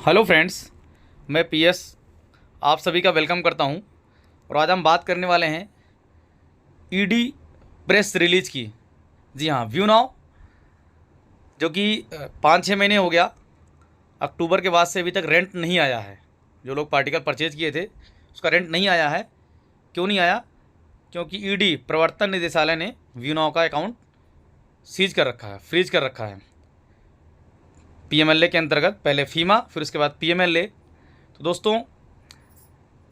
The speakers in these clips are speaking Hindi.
हेलो फ्रेंड्स, मैं पीएस आप सभी का वेलकम करता हूं। और आज हम बात करने वाले हैं ईडी प्रेस रिलीज की। जी हाँ, व्यू नाउ जो कि 5-6 महीने हो गया, अक्टूबर के बाद से अभी तक रेंट नहीं आया है। जो लोग पार्टिकल परचेज किए थे उसका रेंट नहीं आया है। क्यों नहीं आया? क्योंकि ईडी प्रवर्तन निदेशालय ने व्यू नाउ का अकाउंट सीज कर रखा है, फ्रीज कर रखा है। पीएमएलए के अंतर्गत पहले फीमा, फिर उसके बाद पीएमएलए। तो दोस्तों,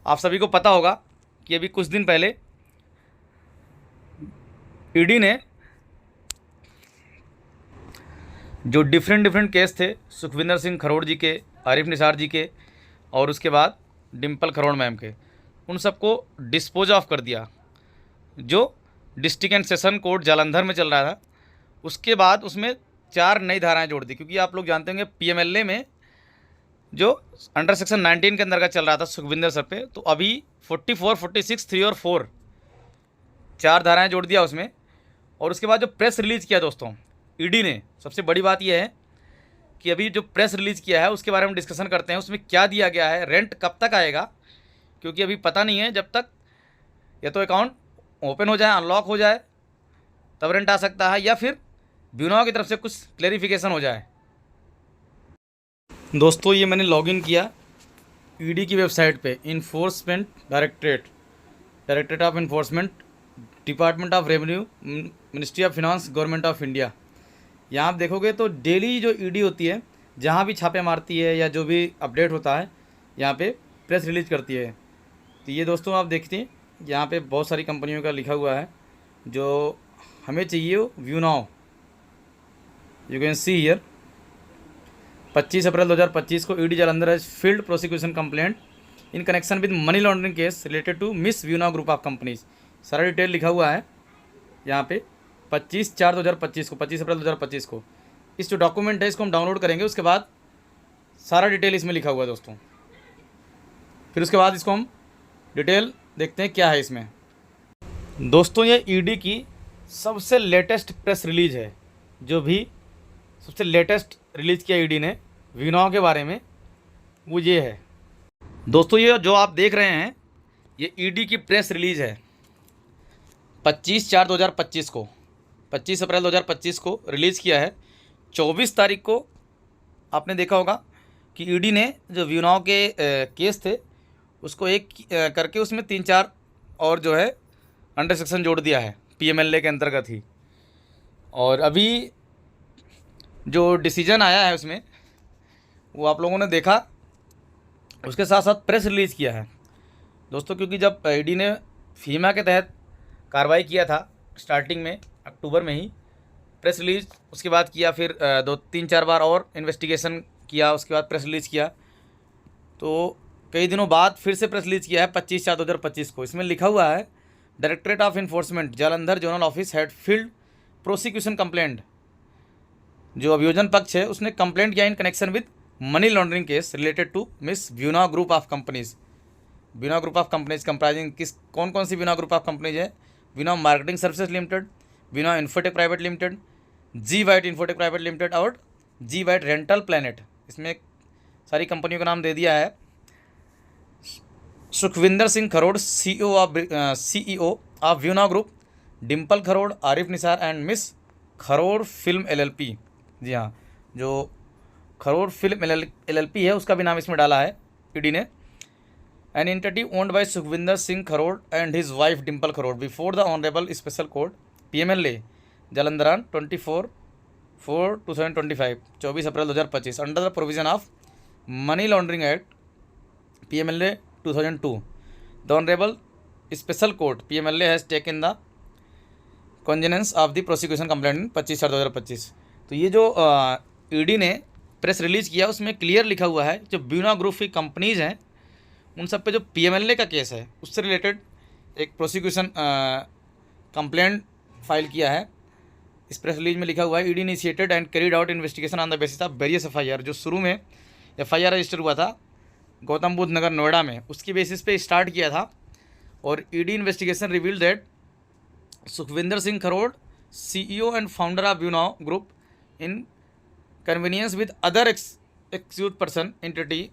आप सभी को पता होगा कि अभी कुछ दिन पहले ईडी ने जो डिफरेंट केस थे सुखविंदर सिंह खरोड़ जी के, आरिफ निसार जी के और उसके बाद डिम्पल खरोड़ मैम के, उन सबको डिस्पोज ऑफ कर दिया। जो district and session court Jalandhar में चल रहा था, उसके बाद उसमें 4 नई धाराएं जोड़ दी। क्योंकि आप लोग जानते होंगे पीएमएलए में जो अंडर सेक्शन 19 के अंतर्गत चल रहा था सुखविंदर सर पे, तो अभी 44, 46, 3 और 4 4 धाराएं जोड़ दिया उसमें। और उसके बाद जो प्रेस रिलीज़ किया दोस्तों ईडी ने, सबसे बड़ी बात यह है कि अभी जो प्रेस रिलीज़ किया है उसके बारे में डिस्कशन करते हैं। उसमें क्या दिया गया है, रेंट कब तक आएगा, क्योंकि अभी पता नहीं है। जब तक या तो अकाउंट ओपन हो जाए, अनलॉक हो जाए, तब रेंट आ सकता है, या फिर ब्यूरो की तरफ से कुछ क्लेरिफिकेशन हो जाए। दोस्तों, ये मैंने लॉगिन किया ईडी की वेबसाइट पे, enforcement directorate of enforcement, department of revenue, ministry of finance, government of India. यहाँ आप देखोगे तो डेली जो ईडी होती है, जहाँ भी छापे मारती है या जो भी अपडेट होता है, यहाँ पे प्रेस रिलीज करती है। तो ये दोस्तों आप देखते हैं, यहाँ पे बहुत सारी कंपनियों का लिखा हुआ है। जो हमें चाहिए वो Viewnow, you can see here. 25 अप्रैल 2025 को ED Jalandhar has filed prosecution complaint in connection with money laundering case related to miss view now group of companies. सारा डिटेल लिखा हुआ है यहाँ पे 25/4/2025 को, 25 अप्रैल 2025 को। इस जो डॉक्यूमेंट है इसको हम डाउनलोड करेंगे, उसके बाद सारा डिटेल इसमें लिखा हुआ है दोस्तों। फिर उसके बाद इसको हम डिटेल देखते हैं क्या है इसमें। दोस्तों, ये ईडी की सबसे लेटेस्ट प्रेस रिलीज है, जो भी सबसे लेटेस्ट रिलीज़ किया ईडी ने व्यू नाउ के बारे में, वो ये है दोस्तों। ये जो आप देख रहे हैं ये ईडी की प्रेस रिलीज़ है 25/4/2025 को, 25 अप्रैल 2025 को रिलीज़ किया है। 24 तारीख को आपने देखा होगा कि ईडी ने जो व्यू नाउ के केस थे उसको एक करके उसमें 3-4 और जो है अंडर सेक्शन जोड़ दिया है पीएमएलए के अंतर्गत ही। और अभी जो डिसीजन आया है उसमें वो आप लोगों ने देखा, उसके साथ साथ प्रेस रिलीज़ किया है दोस्तों। क्योंकि जब ईडी ने फीमा के तहत कार्रवाई किया था स्टार्टिंग में अक्टूबर में ही, प्रेस रिलीज़ उसके बाद किया, फिर 2-3-4 बार और इन्वेस्टिगेशन किया, उसके बाद प्रेस रिलीज़ किया। तो कई दिनों बाद फिर से प्रेस रिलीज़ किया है 25/4/2025 को। इसमें लिखा हुआ है directorate of enforcement Jalandhar zonal office head field prosecution complaint. जो अभियोजन पक्ष है उसने कंप्लेंट किया in connection with money laundering case related to miss view now group of companies. View now group of companies comprising कौन कौन सी View now group of companies है? View Now marketing services limited, View Now infotech private limited, G White infotech private limited और जी वाइट रेंटल प्लैनेट। इसमें सारी कंपनियों का नाम दे दिया है। Sukhvinder Singh Kharod CEO of View now group, Dimple Kharod, Arif Nisar and miss Kharod film LLP. जी हाँ, जो खरोड़ फिल्म एलएलपी है उसका भी नाम इसमें डाला है ईडी ने। An entity owned by Sukhvinder Singh Kharod and his wife Dimple Kharod before the honourable special court PMLA जालंधरान 24/4/2025, 24 April 2025 under the provision of money laundering act PMLA 2002। The honourable special court PMLA has taken the cognizance of the prosecution complaint 25/4/2025। तो ये जो ईडी ने प्रेस रिलीज़ किया उसमें क्लियर लिखा हुआ है जो व्यू नाउ ग्रुप की कंपनीज़ हैं उन सब पे जो पीएमएलए का केस है उससे रिलेटेड एक प्रोसिक्यूशन कंप्लेंट फाइल किया है। इस प्रेस रिलीज में लिखा हुआ है ED initiated and carried out investigation on the basis of various FIR. जो शुरू में एफआईआर रजिस्टर हुआ था गौतम बुद्ध नगर नोएडा में, उसकी बेसिस पे स्टार्ट किया था। और ED investigation reveal that Sukhvinder Singh Kharod CEO and founder of View now group in convenience with other accused person entity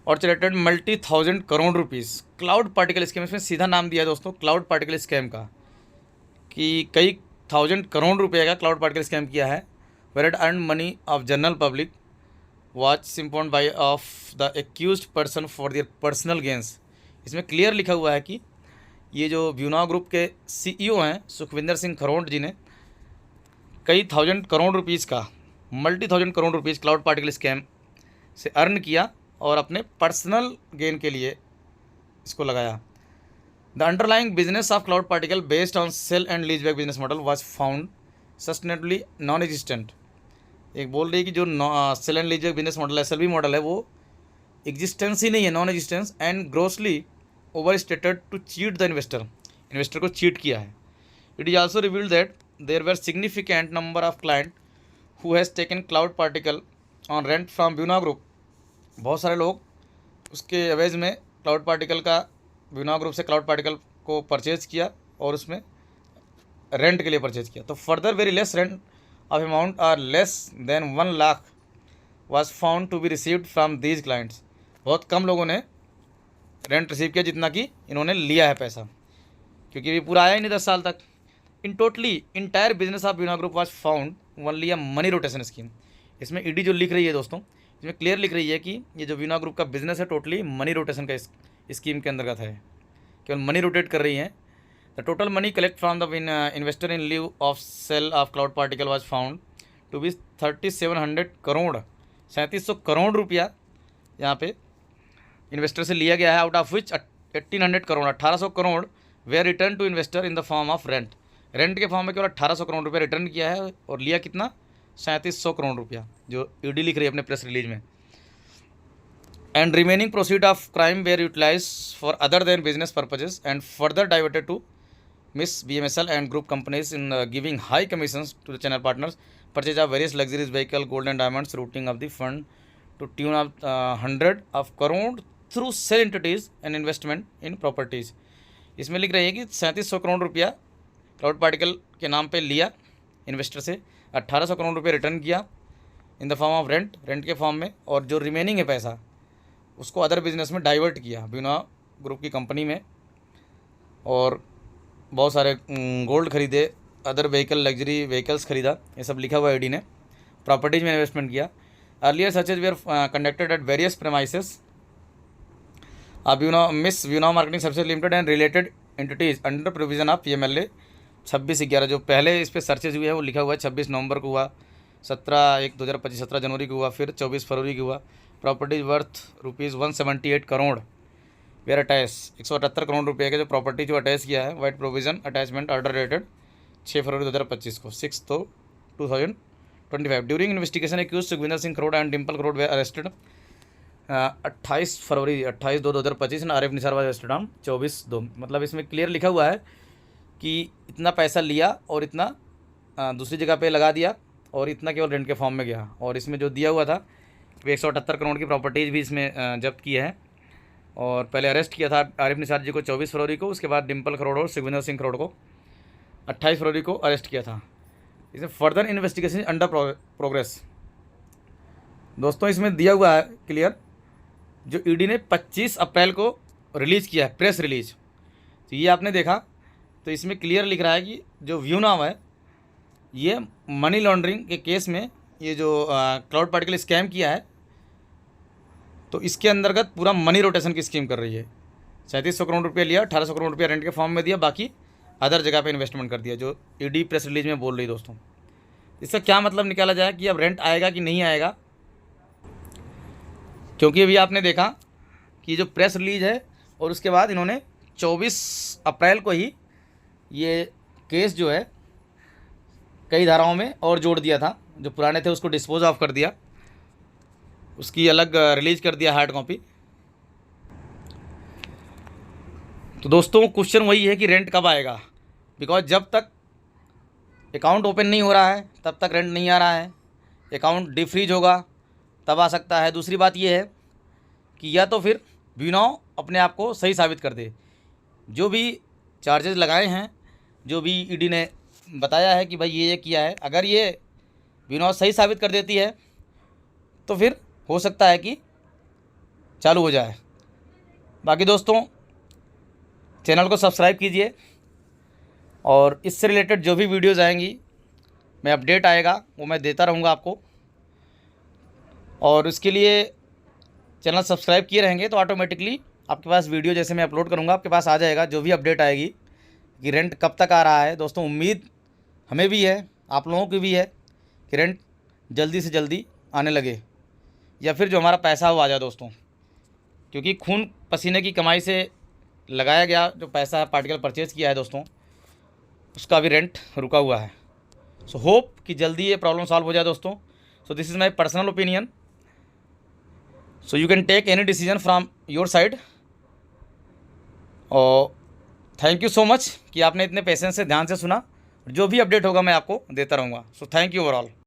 orchestrated multi thousand crore rupees cloud particle scam. इसमें सीधा नाम दिया है दोस्तों क्लाउड पार्टिकल स्कैम का, कि कई थाउजेंड करोड़ रुपये का क्लाउड पार्टिकल स्कैम किया है। Where it earn money of general public which siphoned by of the accused person for their personal gains. इसमें क्लियर लिखा हुआ है कि ये जो व्यूनाव ग्रुप के CEO हैं सुखविंदर सिंह खरोट जी ने कई थाउजेंड करोड़ रुपीज़ का multi thousand crore rupees cloud particle scam से अर्न किया और अपने पर्सनल गेन के लिए इसको लगाया। The underlying business of cloud particle based on sale and lease back business model was found sustainably non existent. एक बोल रही है कि जो sale and lease back business model है, SLB मॉडल है, वो एग्जिस्टेंस ही नहीं है, non existence, and grossly over stated to cheat the investor को चीट किया है। It is also revealed that there were significant number of client who has taken cloud particle on rent from View Now group. बहुत सारे लोग उसके एवज में क्लाउड पार्टिकल का व्यूनाव ग्रुप से क्लाउड पार्टिकल को परचेज किया और उसमें रेंट के लिए परचेज किया। तो further very less rent of amount are less than 1 lakh was found to be received from these clients. बहुत कम लोगों ने रेंट रिसीव किया जितना कि इन्होंने लिया है पैसा, क्योंकि ये पूरा आया ही नहीं 10 साल तक। In totally entire business of View Now group was found only a money rotation scheme. इसमें ईडी जो लिख रही है दोस्तों, इसमें क्लियर लिख रही है कि ये जो व्यूनाव ग्रुप का बिजनेस है टोटली मनी रोटेशन का स्कीम के अंतर्गत है, केवल मनी रोटेट कर रही है। The total money collect from the investor in lieu of sale of cloud particle was found to be 3700 crore, 3700 crore रुपया यहाँ पे इन्वेस्टर से लिया गया है। Out of which 1800 crore 1800 crore were return to investor in the form of rent. Rent के फॉर्म में केवल 1800 करोड़ रुपया रिटर्न किया है और लिया कितना 3700 करोड़ रुपया, जो ईडी लिख रही है अपने प्रेस रिलीज में। And remaining proceed of crime were utilise for other than business purposes and further diverted to miss BMSL and group companies in giving high commissions to the channel partners, purchase of various luxuries vehicle, gold and diamonds, routing of the fund to tune of 100 of crore through shell entities and investment in properties. इसमें लिख रही है कि 3700 करोड़ रुपया क्लाउड पार्टिकल के नाम पे लिया इन्वेस्टर से, 1800 करोड़ रुपया रिटर्न किया इन द फॉर्म ऑफ रेंट के फॉर्म में, और जो रिमेनिंग है पैसा उसको अदर बिजनेस में डाइवर्ट किया व्यूनाव ग्रुप की कंपनी में, और बहुत सारे गोल्ड खरीदे, अदर व्हीकल लग्जरी व्हीकल्स खरीदा, ये सब लिखा हुआ ईडी ने। प्रॉपर्टीज़ में इन्वेस्टमेंट किया। Earlier searches were conducted at various premises miss View Now marketing services limited and related entities under provision of PMLA 26/11। जो पहले इस पर सर्चेज हुए हैं वो लिखा हुआ है 26 नवंबर को हुआ, 17/1/2025, 17 जनवरी को हुआ, फिर 24 फरवरी को हुआ। Properties worth ₹178 crore were attach, 178 crore रुपये के जो प्रॉपर्टी जो अटैच किया है vide provision attachment order dated 6 फरवरी 2025 को 6/2025। During investigation accused Sukhvinder Singh Kharod and Dimple Kharod were arrested 28 फरवरी 28/2/2025 and Arif Nisar was arrested on 24/2। मतलब इसमें क्लियर लिखा हुआ है कि इतना पैसा लिया और इतना दूसरी जगह पे लगा दिया और इतना केवल रेंट के फॉर्म में गया। और इसमें जो दिया हुआ था 178 करोड़ की प्रॉपर्टीज़ भी इसमें जब्त की है। और पहले अरेस्ट किया था आरिफ निसार जी को 24 फरवरी को, उसके बाद डिम्पल खरोड़ और सुखविंदर सिंह खरोड़ को 28 फरवरी को अरेस्ट किया था। इसमें फर्दर इन्वेस्टिगेशन अंडर प्रोग्रेस। दोस्तों इसमें दिया हुआ है क्लियर, जो ईडी ने 25 अप्रैल को रिलीज़ किया है प्रेस रिलीज, तो ये आपने देखा, तो इसमें क्लियर लिख रहा है कि जो व्यूनाव है ये मनी लॉन्ड्रिंग के केस में ये जो क्लाउड पार्टिकल स्कैम किया है, तो इसके अंतर्गत पूरा मनी रोटेशन की स्कीम कर रही है। 3700 करोड़ रुपया लिया, 1800 करोड़ रुपया रेंट के फॉर्म में दिया, बाकी अदर जगह पे इन्वेस्टमेंट कर दिया, जो ईडी प्रेस रिलीज में बोल रही दोस्तों। इसका क्या मतलब निकाला जाए कि अब रेंट आएगा कि नहीं आएगा, क्योंकि अभी आपने देखा कि जो प्रेस रिलीज है और उसके बाद इन्होंने 24 अप्रैल को ही ये केस जो है कई धाराओं में और जोड़ दिया था, जो पुराने थे उसको डिस्पोज ऑफ कर दिया, उसकी अलग रिलीज कर दिया हार्ड कॉपी। तो दोस्तों क्वेश्चन वही है कि रेंट कब आएगा, बिकॉज जब तक अकाउंट ओपन नहीं हो रहा है तब तक रेंट नहीं आ रहा है। अकाउंट डिफ्रीज होगा तब आ सकता है। दूसरी बात ये है कि या तो फिर व्यूनाव अपने आप को सही साबित कर दे, जो भी चार्जेस लगाए हैं, जो भी ईडी ने बताया है कि भाई ये किया है, अगर ये व्यूनाव सही साबित कर देती है तो फिर हो सकता है कि चालू हो जाए। बाकी दोस्तों चैनल को सब्सक्राइब कीजिए और इससे रिलेटेड जो भी वीडियोज़ आएंगी, मैं अपडेट आएगा वो मैं देता रहूँगा आपको। और इसके लिए चैनल सब्सक्राइब किए रहेंगे तो ऑटोमेटिकली आपके पास वीडियो जैसे मैं अपलोड करूँगा आपके पास आ जाएगा, जो भी अपडेट आएगी कि रेंट कब तक आ रहा है। दोस्तों उम्मीद हमें भी है, आप लोगों की भी है कि रेंट जल्दी से जल्दी आने लगे या फिर जो हमारा पैसा वो आ जाए दोस्तों, क्योंकि खून पसीने की कमाई से लगाया गया जो पैसा है, पार्टिकल परचेज़ किया है दोस्तों, उसका भी रेंट रुका हुआ है। सो होप कि जल्दी ये प्रॉब्लम सॉल्व हो जाए दोस्तों। So this is my personal opinion, so you can take any decision from your side. और थैंक यू सो मच कि आपने इतने पेशेंस से ध्यान से सुना। जो भी अपडेट होगा मैं आपको देता रहूँगा। So thank you overall.